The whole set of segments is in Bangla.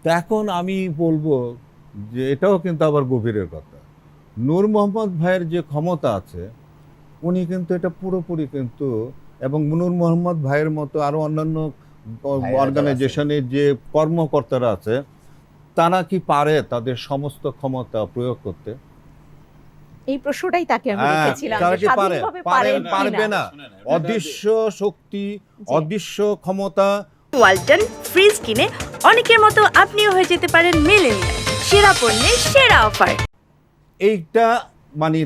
তো এখন আমি বলবো যে এটাও কিন্তু আবার গভীরের কথা, নূর মোহাম্মদ ভাইয়ের যে ক্ষমতা আছে উনি কিন্তু এটা পুরোপুরি কিন্তু, এবং নূর মোহাম্মদ ভাইয়ের মতো আরো অন্যান্য অর্গানাইজেশনের যে কর্মকর্তারা আছে তারা কি পারে তাদের সমস্ত ক্ষমতা প্রয়োগ করতে? এই প্রশ্নটাই তাকে আমি রেখেছিলাম, তারা কি পারে? স্বাধীনভাবে পারেন পারবে কিনা। না। অদৃশ্য শক্তি, অদৃশ্য ক্ষমতা। ওয়ালটন ফ্রিজ কিনে অনেকের মতো আপনিও হয়ে যেতে পারেন মিলেনিয়াল, সেরা পণ্যের সেরা অফার। এইটা মানে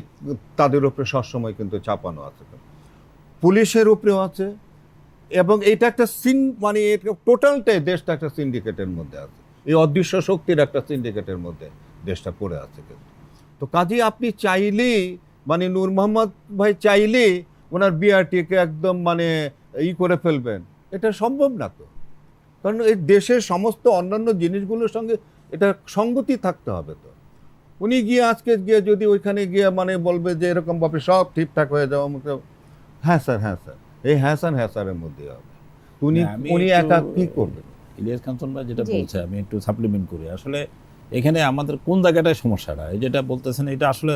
তাদের উপরে সবসময় কিন্তু চাপানো আছে, পুলিশের উপরেও আছে, এবং এটা একটা মানে টোটালটাই দেশটা একটা সিন্ডিকেটের মধ্যে আছে, এই অদৃশ্য শক্তির একটা সিন্ডিকেটের মধ্যে দেশটা পড়ে আছে কিন্তু। তো কাজেই আপনি চাইলেই মানে নূর মোহাম্মদ ভাই চাইলেই ওনার বিআরটিকে একদম মানে করে ফেলবেন, এটা সম্ভব না তো। কারণ এই দেশের সমস্ত অন্যান্য জিনিসগুলোর সঙ্গে এটা সঙ্গতি থাকতে হবে। তো উনি গিয়ে আজকে গিয়ে যদি ওইখানে গিয়ে মানে বলবে যে এরকমভাবে সব ঠিকঠাক হয়ে যাওয়া, হ্যাঁ স্যার এই হ্যাঁ স্যারের মধ্যে হবে। উনি একা কি করবেন? ইলিয়াস কাঞ্চন ভাই যেটা বলছে আমি একটু সাপ্লিমেন্ট করি। আসলে এখানে আমাদের কোন জায়গাটায় সমস্যাটা, এই যেটা বলতেছেন এটা আসলে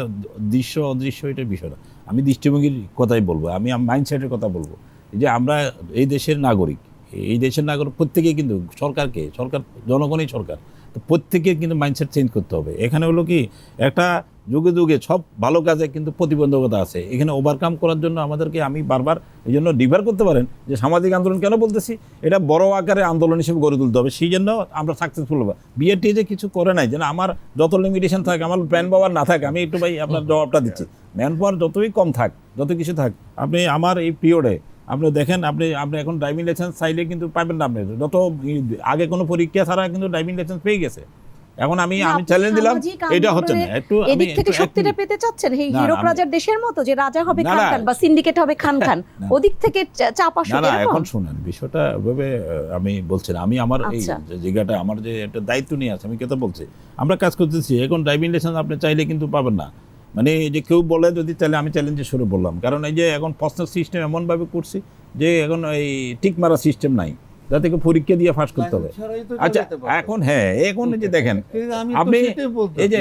দৃশ্য অদৃশ্য এটার বিষয়টা। আমি দৃষ্টিভঙ্গির কথাই বলবো, আমি মাইন্ডসেটের কথা বলবো। এই যে আমরা এই দেশের নাগরিক, প্রত্যেকেই কিন্তু সরকার জনগণই সরকার, তো প্রত্যেকের কিন্তু মাইন্ডসেট চেঞ্জ করতে হবে। এখানে হলো কি একটা যুগে যুগে সব ভালো কাজে কিন্তু প্রতিবন্ধকতা আছে, এখানে ওভারকাম করার জন্য আমাদেরকে আমি বারবার এই জন্য ডিফার করতে পারেন যে সামাজিক আন্দোলন কেন বলতেছি, এটা বড় আকারে আন্দোলন হিসেবে গড়ে তুলতে হবে, সেই জন্য আমরা সাকসেসফুল হবো। বিএটি যে কিছু করে নাই, যেন আমার যত লিমিটেশন থাকে, আমার ম্যান পাওয়ার না থাকে, আমি একটু ভাই আপনার জবাবটা দিচ্ছি, ম্যান পাওয়ার যতই কম থাক, যত কিছু থাক, আপনি আমার এই পিরিয়ডে আপনি দেখেন, আপনি এখন ড্রাইভিং লাইসেন্স চাইলে কিন্তু পাবেন না। আপনি যত আগে কোনো পরীক্ষা ছাড়া কিন্তু ড্রাইভিং লাইসেন্স পেয়ে গেছে। এখন আমি চ্যালেঞ্জ দিলাম, এটা হচ্ছে না একটু এদিক থেকে শক্তিটা পেতে চাচ্ছেন এই হীরক রাজার দেশের মতো, যে রাজা হবে খান বা সিন্ডিকেট হবে খান, ওদিক থেকে চাপ আসে না। এখন শুনেন বিষয়টা ভাবে আমি বলছি না, আমি আমার এই জায়গাটা আমার যে একটা দায়িত্ব নিয়ে আছে, আমি কথা বলছি, আমরা কাজ করতেছি। এখন ড্রাইভিং লাইসেন্স আপনি চাইলে কিন্তু পাবেন না, মানে যে কেউ বলে যদি চাইলে, আমি চ্যালেঞ্জে শুরু বললাম, কারণ এই যে এখন প্রশ্নের সিস্টেম এমনভাবে করছি যে এখন এই টিক মারা সিস্টেম নাই, যাতে পরীক্ষা দিয়ে ফাঁস করতে হবে। আচ্ছা এখন এখন যে দেখেন আপনি এই যে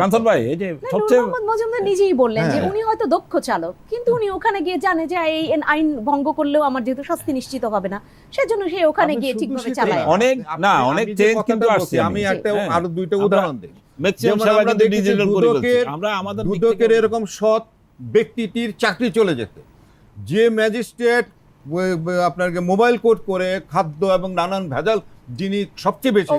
কাঞ্চন ভাই, এই যে সবচেয়ে মজুমদার নিজেই বললেন যে উনি হয়তো দক্ষ চালক, কিন্তু উনি ওখানে গিয়ে জানে যে এই আইন ভঙ্গ করলেও আমার যেহেতু শাস্তি নিশ্চিত হবে না, সেজন্য সে ওখানে গিয়ে ঠিকভাবে চালায়। অনেক চেঞ্জ কিন্তু আসছে। আমি একটা আরো দুইটা উদাহরণ দিই। ম্যাক্সিমাম সেবা কিন্তু ডিজিটাল করে ফেলছি আমরা। আমাদের দুদকের এরকম সৎ ব্যক্তিটির চাকরি চলে যেত, যে ম্যাজিস্ট্রেট আপনাকে মোবাইল কোড করে খাদ্য এবং নানান ভেজাল জিনিস সবচেয়ে বেশি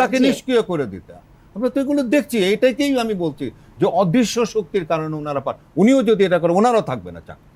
তাকে নিষ্ক্রিয় করে দিতে। আমরা তো এগুলো দেখছি, এইটাকেই আমি বলছি যে অদৃশ্য শক্তির কারণে ওনারা উনিও যদি এটা করে ওনারও থাকবে না চাকরি।